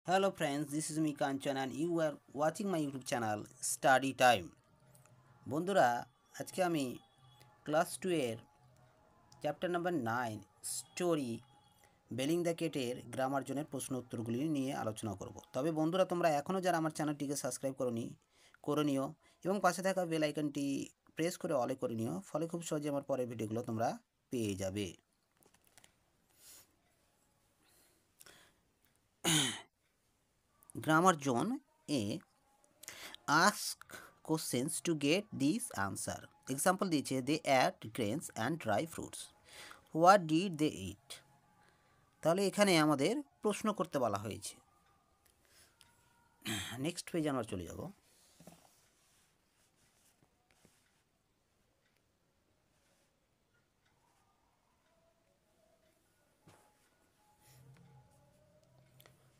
Hello friends, this is me Kanchan and you are watching my YouTube channel Study Time. বন্ধুরা আজকে আমি class 2 এর chapter number 9 story belling the কেটের grammar জোনের প্রশ্ন উত্তরগুলি নিয়ে আলোচনা করব। তবে বন্ধুরা তোমরা এখনও যারা আমার চ্যানেলটিকে সাবস্ক্রাইব করে নিও এবং পাশে থাকা বেল আইকনটি প্রেস করে অলে করে নিও, ফলে খুব সহজে আমার পরের ভিডিওগুলো তোমরা পেয়ে যাবে। Grammar zone A ask questions to get this answer. Example দিয়েছে they ate grains and dry fruits. What did they eat? তাহলে এখানে আমাদের প্রশ্ন করতে বলা হয়েছে। নেক্সট পেজে আমরা চলে যাব।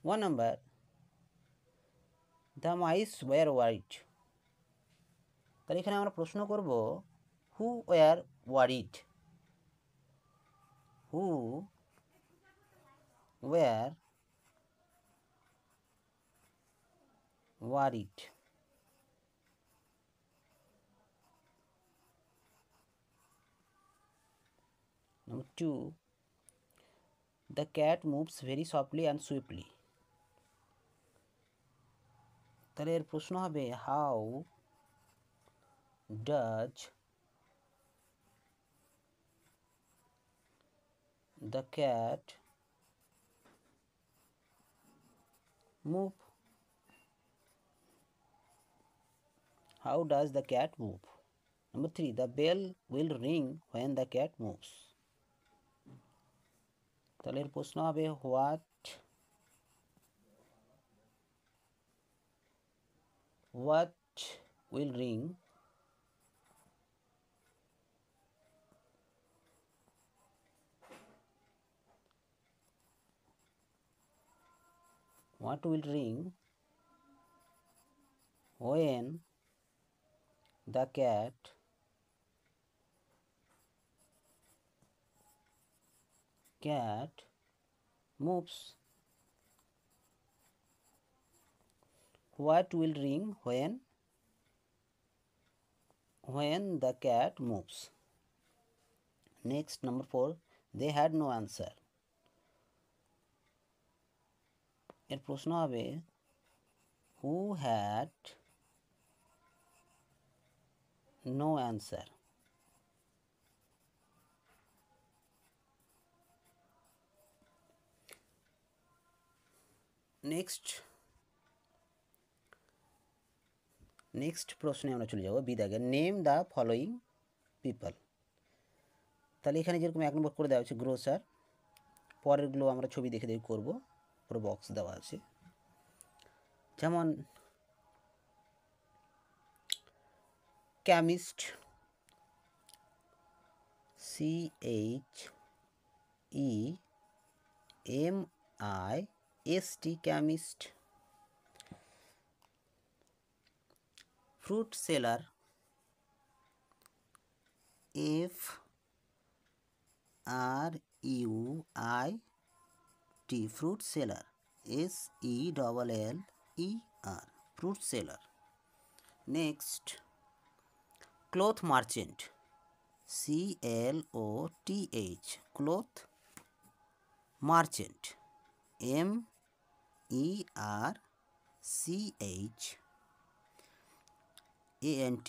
One number the mice were worried. তাহলে এখানে আমরা প্রশ্ন করব who were worried, who were worried. Number 2, the cat moves very softly and swiftly. তাহলে এর প্রশ্ন হবে how does the cat move? How does the cat move? Number 3, the bell will ring when the cat moves. তাহলে এর প্রশ্ন হবে what will ring what will ring when the cat moves? What will ring when the cat moves? Next, number 4, they had no answer. এর প্রশ্ন হবে who had no answer? Next প্রশ্নে আমরা চলে যাব বি দাগে নেম দ্য ফলোয়িং পিপল। তাহলে এখানে যেরকম 1 নম্বর করে দেওয়া হচ্ছে গ্রোসার, পরেরগুলো আমরা ছবি দেখে দেখে করবো, পুরো বক্স দেওয়া আছে। যেমন chemist, CHEMIST chemist. Fruit seller, FRUIT fruit seller, SELLER fruit seller. Next cloth merchant, CLOTH cloth merchant, MERCHANT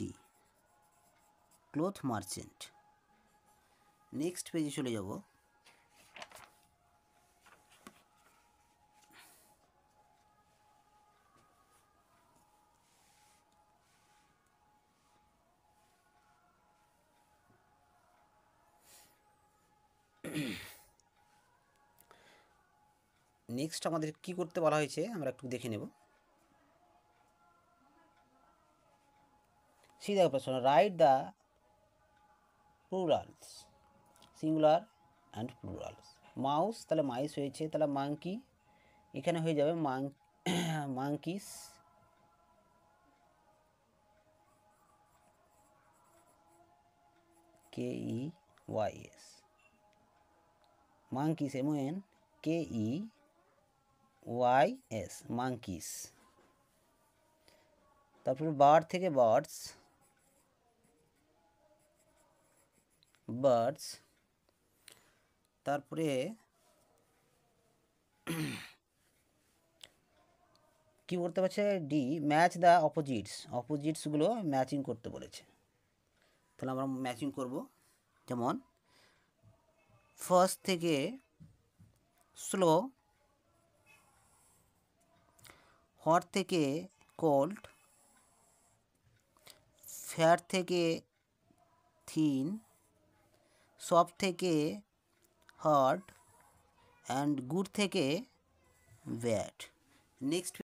cloth merchant. Next পেজে চলে যাব। নেক্সট আমাদের কি করতে বলা হয়েছে আমরা একটু দেখে নেব। সিধা প্রশ্ন, write the plurals, singular and plurals. Mouse, তাহলে মাইস হয়েছে, তাহলে মাংকি এখানে হয়ে যাবে monkeys, KEYS, monkeys MONKEYS, YS monkeys. তারপরে বার্ড থেকে বার্ডস, বার্ডস। তারপরে কি করতে পারছে, ডি ম্যাচ দ্য অপোজিটস, অপোজিটসগুলো ম্যাচিং করতে বলেছে। তাহলে আমরা ম্যাচিং করব। যেমন ফার্স্ট থেকে স্লো, হট থেকে কোল্ড, ফ্যাট থেকে থিন, সফট থেকে হার্ড, অ্যান্ড গুড থেকে ব্যাড। নেক্সট